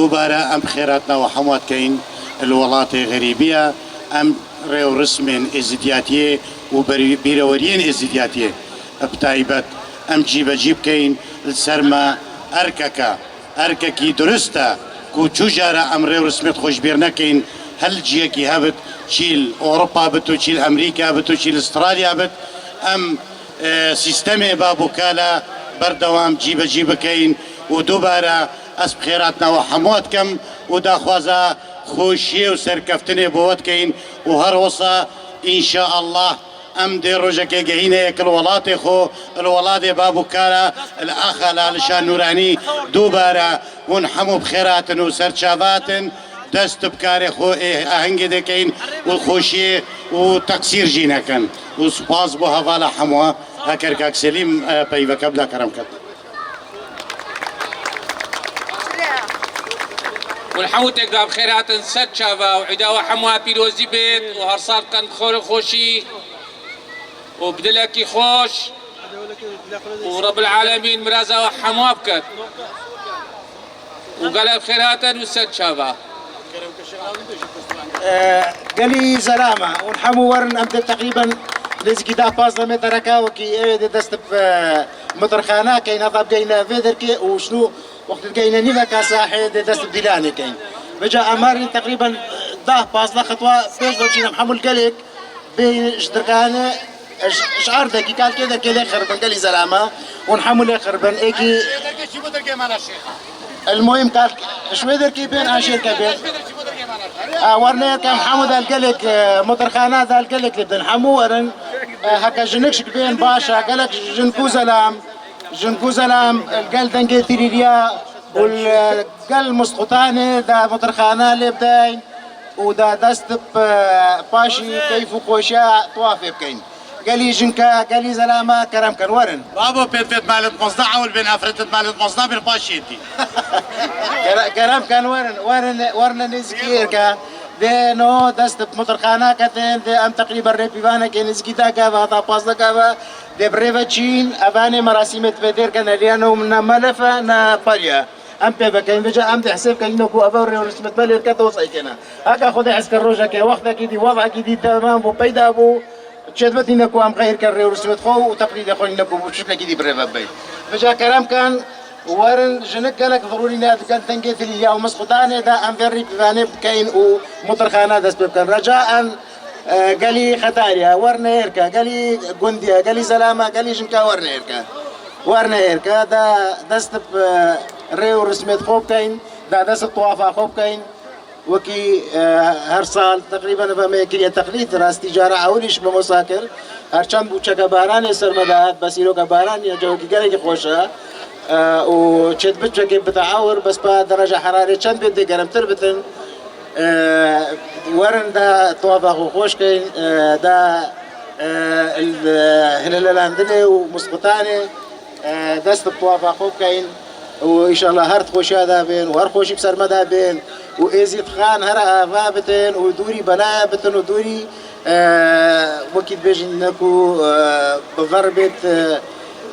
دووبارە ئەم خێراتنەوە هەموواتکەین الوڵاتی غەریبیە ئەم ڕێو ڕسمێن ئێزیدیاتیە و بیرەوەریەن ئێزیدیاتیە بتایبەت ئەم جیبەجی بکەین سەرمە ئەرکەکی درستە و چووجارە ئەم ڕێو ڕسمێت خۆشبێر نەکەین هەل جیەکی هەبت چیل ئۆڕۆپا بت و چیل ئەمریکا بت و چیل ئوسترالیا بت ئەم سیستەمێ بابووکالە بەردەوام جیبەجی بکەین و دووبارە ئەس بخێراتنەوە هەموواتکەم و داخوازە خۆشیە و سەرکەفتنێ بۆوەتکەین و هەروەسا ئینشاء الله ئەم دێ ڕۆژەکێ گەهینەیەکل وڵاتی خۆ وڵاتێ بابووکارە ئاخە لالشان نورانی دووبارە ون هەموو بخێراتن و سەرچاواتن دەست بکارێ خۆ ئاهەنگێ دەکەین و خۆشیێ و تەقسیر ژی نەکەن و سوپاس بۆ هەواڵە هەمووە هەکەر کاکسەلیم پەیوەکە بلا کەرەم کرد. والحموتك داب خيرات سد شافا وعداوة حموها بيروزي بيت وهرصار كان خور خوشي وبدلكي خوش ورب العالمين مرازا وحموها بكت وقال خيرات وسد شافا قالي زلامة ونحمو ورن أمد تقريبا لزكي دا باز متركا وكي ايه دست مطرخانا كاين هذا بقينا فيدر كي وشنو وقت لقينا نيفا كاساحي دست بديلاني كاين بجا أماري تقريبا ده باز خطوة بيش بمشينا محمول قالك بين شدركانة شعار دكي قال كذا كذا خربان قالي زلامة ونحمل خربان ايكي المهم قال شوي دركي بين عشيركا بين ورنا كان محمود القلق مطرخانات القلق اللي بدنا نحمو ورن هكا جنكشك بين باشا قالك جنكو زلام القل دنجي تيريريا والقل مسقطاني دا مطرخانة اللي بداين ودا دست باشي كيف قوشا طوافي بكين قالي جنكا قالي زلامة كرم كان ورن بابا بيت مالت مصنع والبين أفرتت مالت مصنع بالباشيتي كرم كان ورن نزكير كان ده نو دست مطرخانة كتن ده أم تقريبا ريبيوانا كنزكي دا كابا تا باز دا كابا ده بريفا تشين أباني مراسيمة بدير كان ليانو من ملفة نا باليا أم بيبا كان بيجا أم تحسب كأنه كو أبوري ورسمة بالير كتوصي كنا هكا خد حس كروجا كي وقتها كدي وضع كدي تمام وبيدا أبو تشدت إنكو أم غير كرر ورسمة خو وتقليد أخو إنكو بشكل كدي بريفا بي بيجا كلام كان ورن جنك قالك ضروري ناد كان تنقيت لي او مسقطاني دا ام فري بفاني بكاين ومطرخانه داس كان رجاء قالي ختاريا ورنا يركا قالي قنديا قالي سلامه قالي جنكا ورنا يركا دا دست ريو رسمت خوب كاين دا دست طوافه خوب كاين وكي هرصال تقريبا فما كلية تقليد راس تجارة أوليش بمساكر هرشان بوشا كباران سرمدات بسيرو كباران يا جو قالي خوشة وشد بتشكي بتعاور بس بدرجة حرارية كم بدي قرمتر بتن ورن دا طوافة خوش كين دا الهلال الأندلي ومسقطاني دست طوافة خوب كين وإن شاء الله هرت خوش هذا بين وهر خوش بسر مدى بين وإزيد خان هرا فابتن ودوري بلا بتن ودوري وكيد بيجن نكو بضربة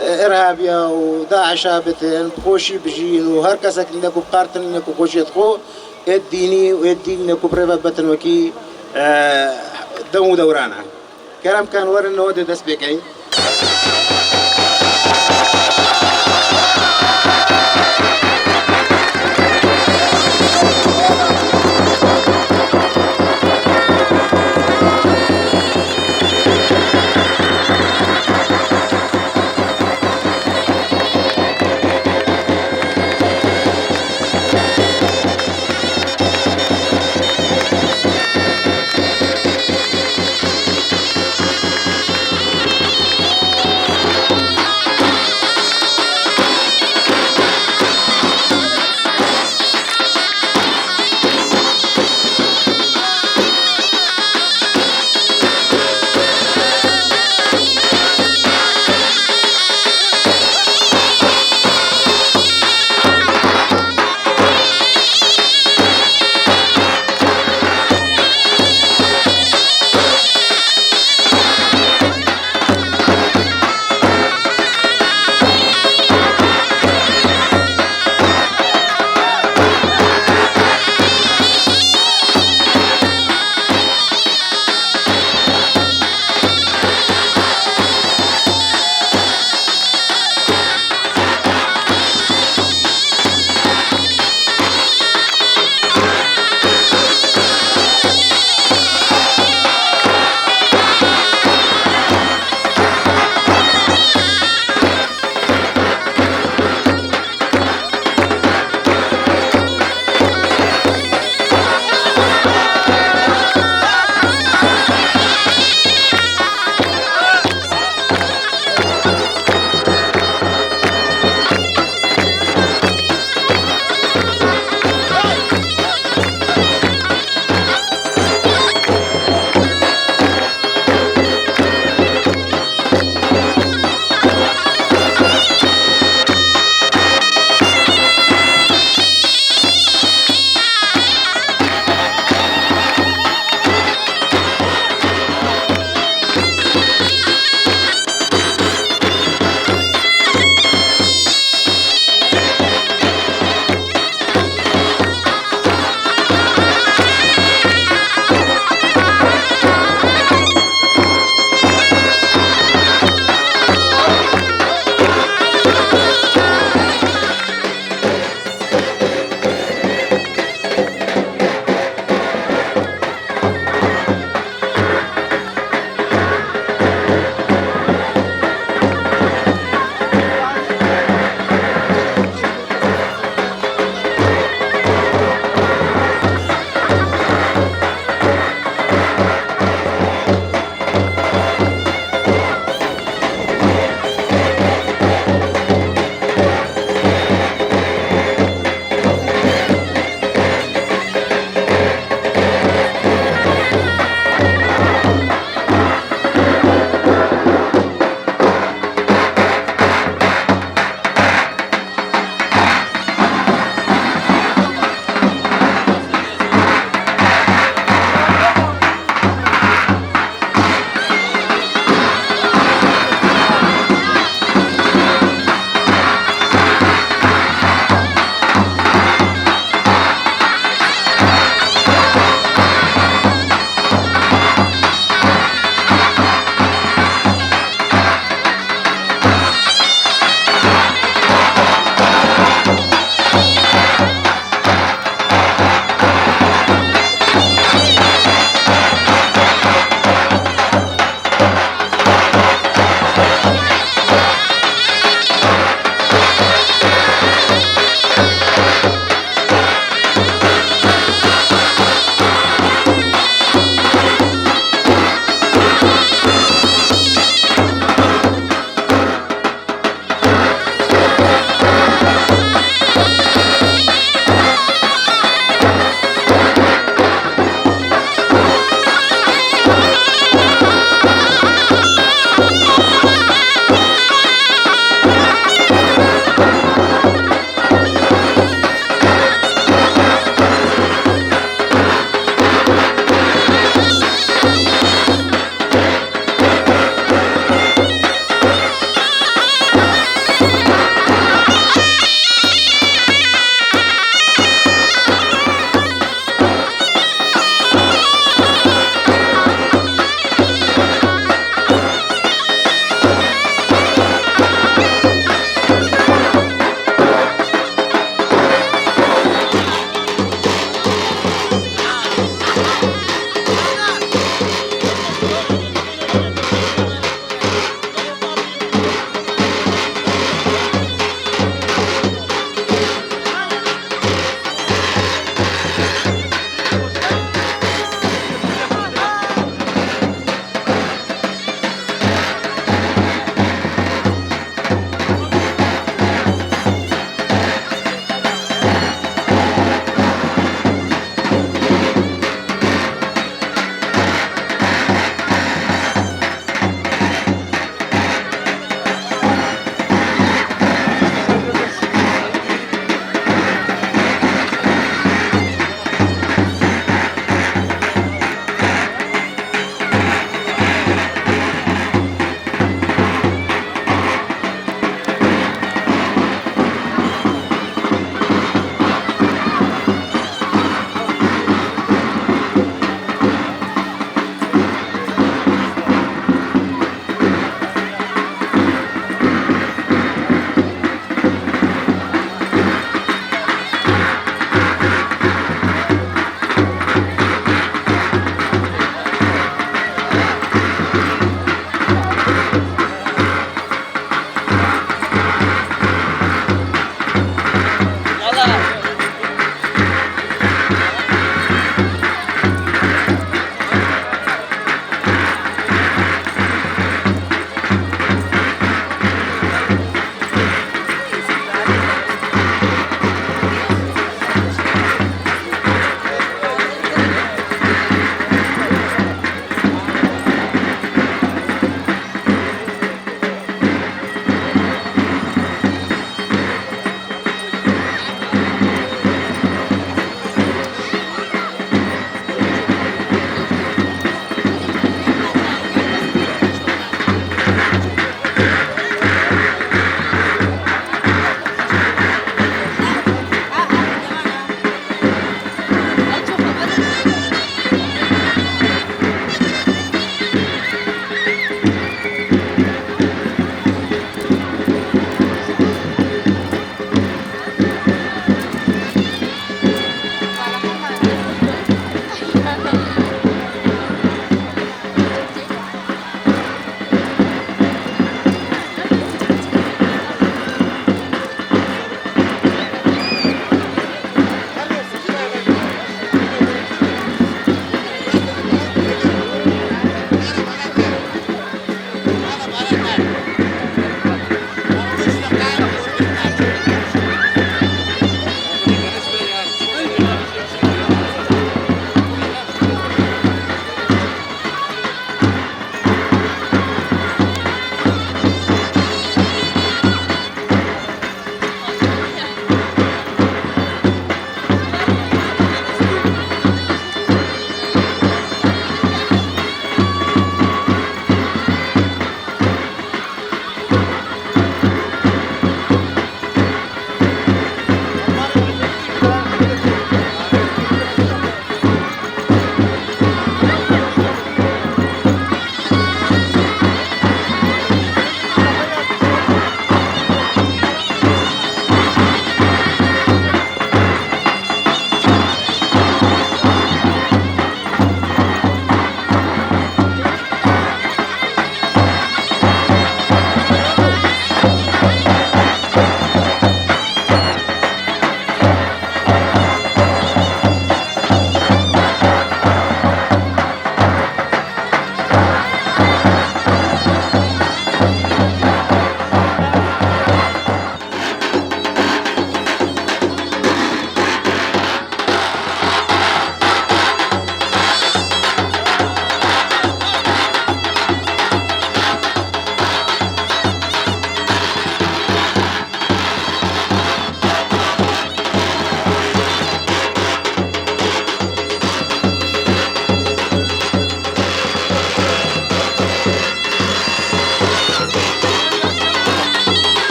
إرهابية وداعش بتن خوشي بجين وهر كسك نكو بقارتن نكو خوشي تخو الديني والدين نكو بريفا بتن وكي دمو دورانا كلام كان ورن نودي دس بيكاين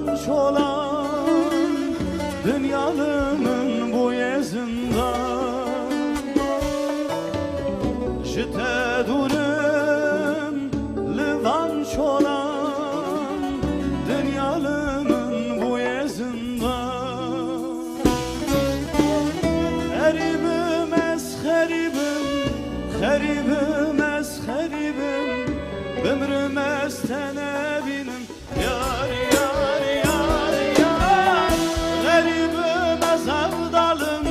revanş olan dünyanın bu yazında jite durun revanş olan dünyanın bu yazında Heribim ez heribim Heribim ez heribim Ömrüm ez tenebinim Yar yar yar yar Garibim ez avdalım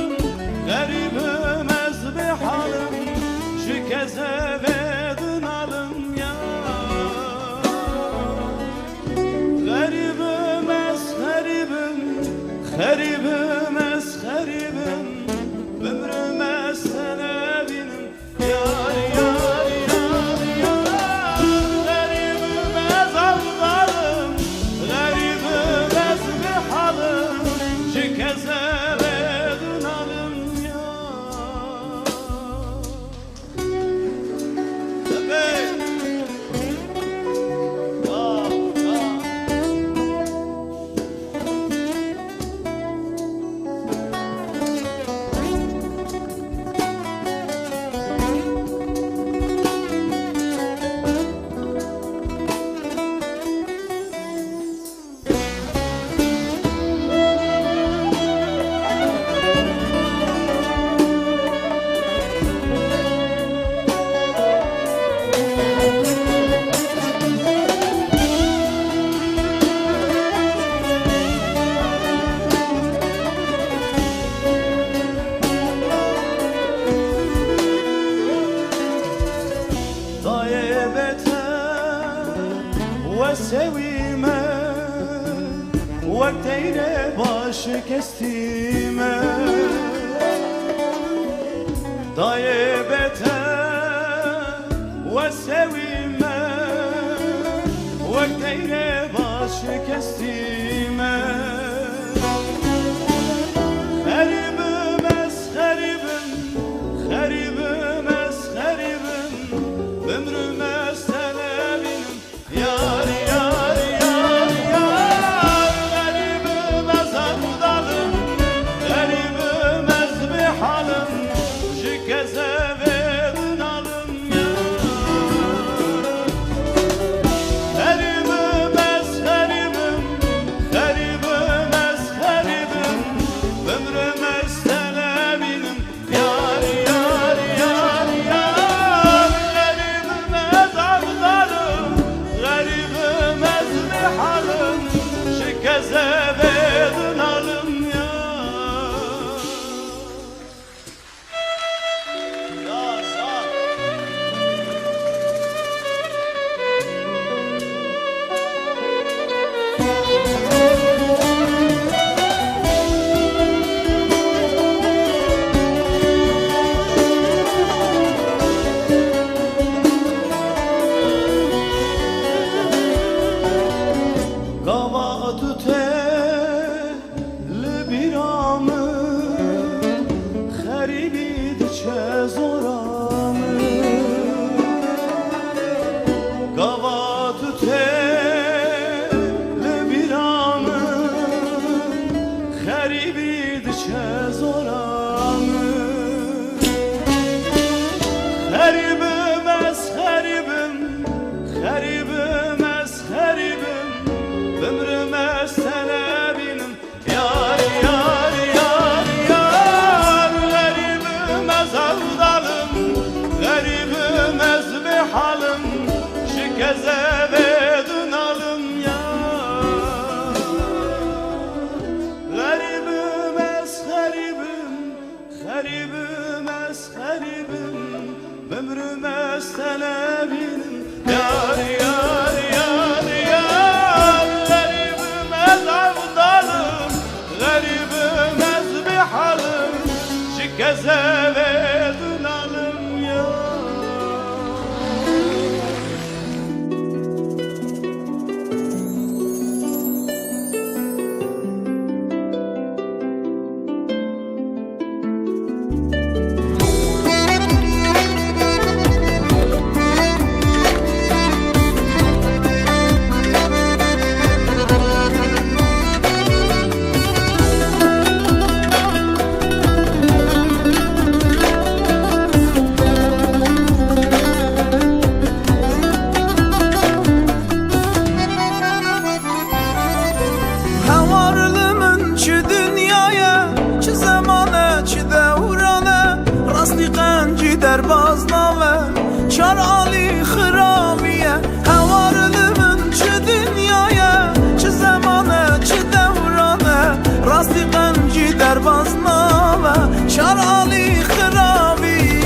Garibim ez bihalım Şu keze vedin alım yar Garibim ez garibim Garibim ez garibim Ömrüm ez tenebinim Yar yar yar yar Garibim ez avdalım Garibim ez bihalım Şu keze vedin alım yar Evet Ah ah ضايبته وسويمه وقتينه باش كستيمه ضايبته وسويمه وقتينه باش كستيمه غريبم از غريبم غريبم از غريبم Ömrüm ez telebinim Yar yar yar yar Garibim ez avdalım Garibim ez bihalım Şu keze vedin alım yar درباز ناوه چار عالی خرامیه هوارلمن چه دنیایه چه زمانه چه دورانه راستی قنجی درباز ناوه چار عالی خرامیه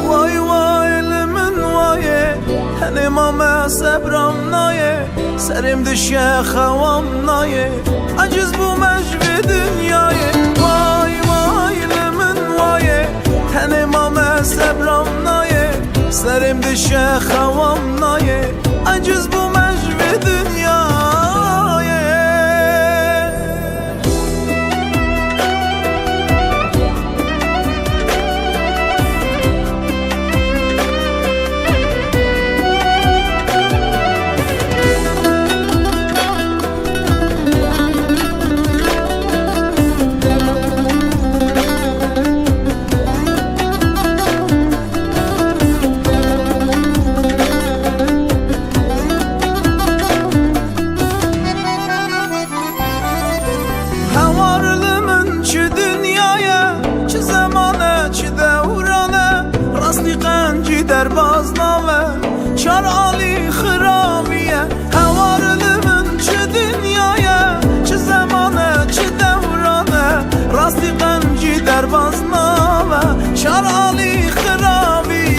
وای وای لمن وایه هنه مامه صبرم نایه سرم دشه خوام نایه عجز بو مجو دنیایه وای وای لمن وایه هنه مامه صبرم نایه سرم دشه خوام نایه عجز بو مجو دنیایه درباز ناوه چار عالی خرامیه هوارلمن چه دنیایه چه زمانه چه دورانه راستی قنجی درباز ناوه چار عالی خرامیه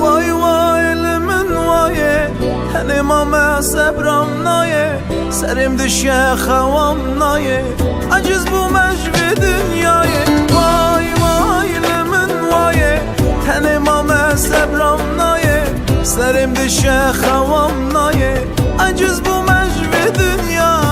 وای وای لمن وایه هنه مامه صبرم نایه سرم دشه خوام نایه عجز بو مجو دنیایه وای وای تن مامه صبرم نایه سرم دشه خوام نایه عجز بو مجو دنیا